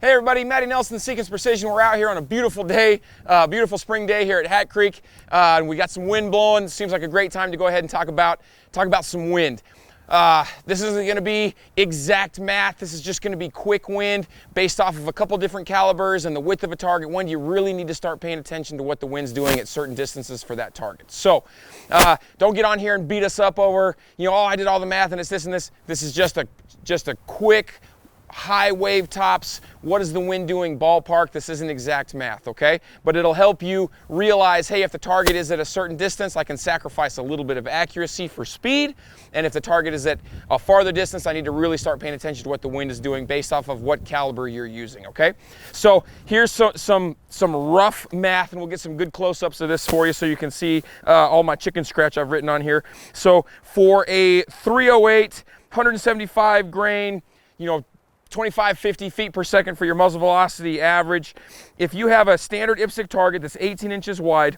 Hey everybody, Matty Nelson, Seekins Precision. We're out here on a beautiful day, beautiful spring day here at Hat Creek. And we got some wind blowing. It seems like a great time to go ahead and talk about some wind. This isn't going to be exact math. This is just going to be quick wind based off of a couple different calibers and the width of a target wind. You really need to start paying attention to what the wind's doing at certain distances for that target. So don't get on here and beat us up over, oh, I did all the math and it's this and this. This is just a quick high wave tops, what is the wind doing ballpark. This isn't exact math, okay? But it'll help you realize, hey, if the target is at a certain distance, I can sacrifice a little bit of accuracy for speed. And if the target is at a farther distance, I need to really start paying attention to what the wind is doing based off of what caliber you're using, okay? So here's some rough math, and we'll get some good close-ups of this for you so you can see all my chicken scratch I've written on here. So for a 308, 175 grain, 25-50 feet per second for your muzzle velocity average. If you have a standard IPSC target that's 18 inches wide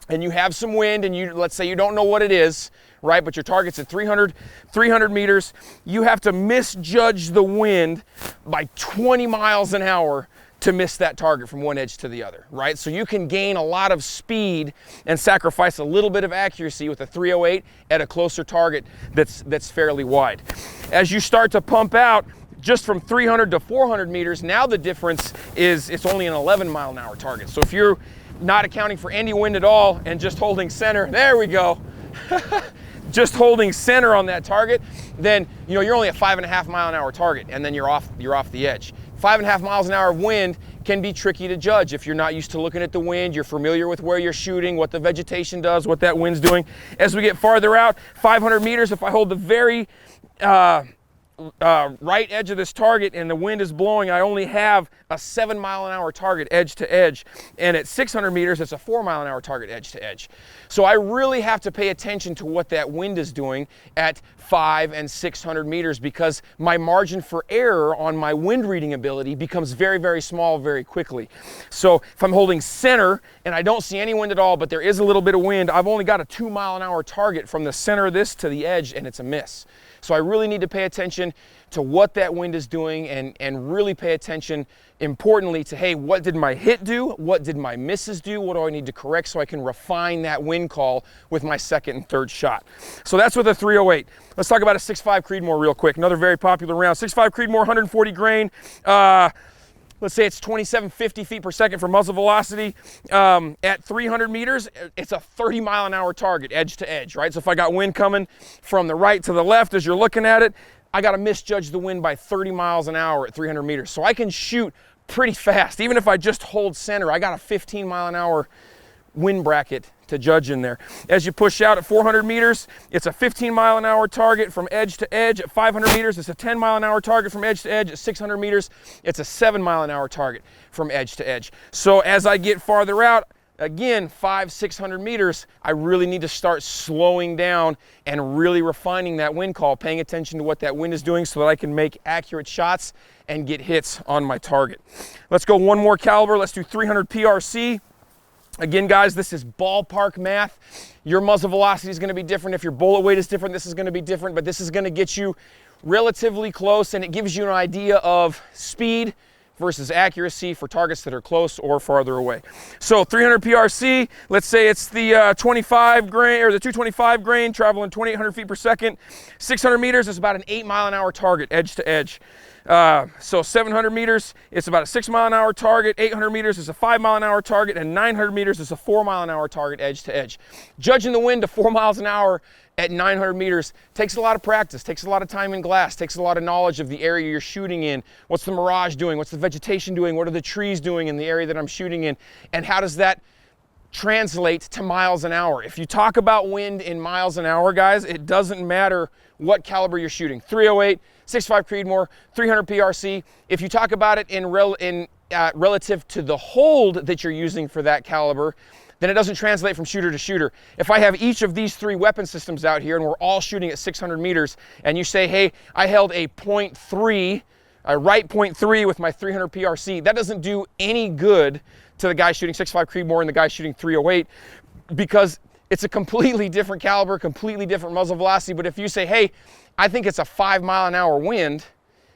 and you have some wind and let's say you don't know what it is, right, but your target's at 300 meters, you have to misjudge the wind by 20 miles an hour to miss that target from one edge to the other, right? So you can gain a lot of speed and sacrifice a little bit of accuracy with a 308 at a closer target that's fairly wide. As you start to pump out, just from 300 to 400 meters, now the difference is it's only an 11-mile-an-hour target. So if you're not accounting for any wind at all and just holding center, there we go, just holding center on that target, then you're only a 5.5-mile-an-hour target, and then you're off the edge. 5.5 miles an hour of wind can be tricky to judge if you're not used to looking at the wind, you're familiar with where you're shooting, what the vegetation does, what that wind's doing. As we get farther out, 500 meters, if I hold the very right edge of this target and the wind is blowing, I only have a 7-mile-an-hour target edge to edge, and at 600 meters it's a 4-mile-an-hour target edge to edge. So I really have to pay attention to what that wind is doing at 500 and 600 meters, because my margin for error on my wind reading ability becomes very, very small very quickly. So if I'm holding center and I don't see any wind at all, but there is a little bit of wind, I've only got a 2-mile-an-hour target from the center of this to the edge, and it's a miss. So I really need to pay attention to what that wind is doing and really pay attention, importantly, to, hey, what did my hit do? What did my misses do? What do I need to correct so I can refine that wind call with my second and third shot? So that's with a 308. Let's talk about a 6.5 Creedmoor real quick. Another very popular round. 6.5 Creedmoor, 140 grain. Let's say it's 2750 feet per second for muzzle velocity. At 300 meters, it's a 30-mile-an-hour target, edge to edge, right? So if I got wind coming from the right to the left as you're looking at it, I got to misjudge the wind by 30 miles an hour at 300 meters. So I can shoot pretty fast. Even if I just hold center, I got a 15-mile-an-hour wind bracket to judge in there. As you push out at 400 meters, it's a 15-mile-an-hour target from edge to edge. At 500 meters, it's a 10-mile-an-hour target from edge to edge. At 600 meters, it's a 7-mile-an-hour target from edge to edge. So as I get farther out, again, 500-600 meters, I really need to start slowing down and really refining that wind call, paying attention to what that wind is doing so that I can make accurate shots and get hits on my target. Let's go one more caliber. Let's do 300 PRC. Again, guys, this is ballpark math. Your muzzle velocity is going to be different. If your bullet weight is different, this is going to be different, but this is going to get you relatively close, and it gives you an idea of speed versus accuracy for targets that are close or farther away. So 300 PRC, let's say it's the 25 grain or the 225 grain, traveling 2,800 feet per second. 600 meters is about an 8-mile-an-hour target, edge to edge. So 700 meters, it's about a 6-mile-an-hour target. 800 meters is a 5-mile-an-hour target, and 900 meters is a 4-mile-an-hour target, edge to edge. Judging the wind to 4 miles an hour at 900 meters takes a lot of practice, takes a lot of time in glass, takes a lot of knowledge of the area you're shooting in. What's the mirage doing? What's the vegetation doing? What are the trees doing in the area that I'm shooting in? And how does that translate to miles an hour? If you talk about wind in miles an hour, guys, it doesn't matter what caliber you're shooting. 308, 6.5 Creedmoor, 300 PRC. If you talk about it in relative to the hold that you're using for that caliber, then it doesn't translate from shooter to shooter. If I have each of these 3 weapon systems out here and we're all shooting at 600 meters, and you say, hey, I held a .3, a right .3 with my 300 PRC, that doesn't do any good to the guy shooting 6.5 Creedmoor and the guy shooting 308, because it's a completely different caliber, completely different muzzle velocity. But if you say, hey, I think it's a 5-mile-an-hour wind,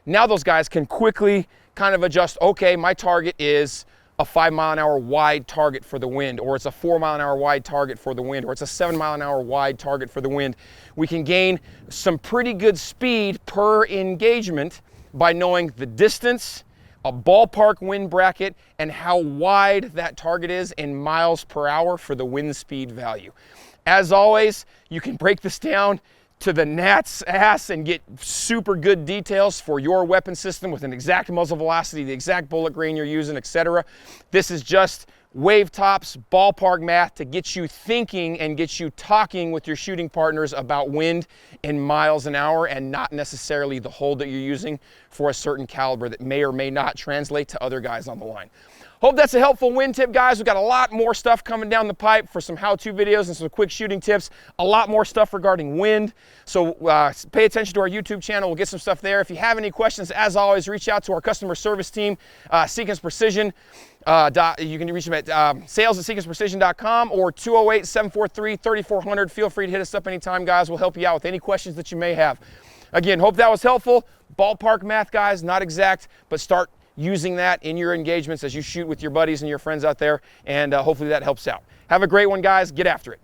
now those guys can quickly kind of adjust, okay, my target is a 5 mile an hour wide target for the wind, or it's a 4 mile an hour wide target for the wind, or it's a 7 mile an hour wide target for the wind. We can gain some pretty good speed per engagement by knowing the distance, a ballpark wind bracket, and how wide that target is in miles per hour for the wind speed value. As always, you can break this down to the gnat's ass and get super good details for your weapon system with an exact muzzle velocity, the exact bullet grain you're using, etc. This is just wave tops, ballpark math to get you thinking and get you talking with your shooting partners about wind in miles an hour, and not necessarily the hold that you're using for a certain caliber that may or may not translate to other guys on the line. Hope that's a helpful wind tip, guys. We've got a lot more stuff coming down the pipe for some how-to videos and some quick shooting tips. A lot more stuff regarding wind. So pay attention to our YouTube channel. We'll get some stuff there. If you have any questions, as always, reach out to our customer service team, Seekins Precision. You can reach them at sales@seekinsprecision.com or 208-743-3400. Feel free to hit us up anytime, guys. We'll help you out with any questions that you may have. Again, hope that was helpful. Ballpark math, guys, not exact, but start using that in your engagements as you shoot with your buddies and your friends out there, and hopefully that helps out. Have a great one, guys. Get after it.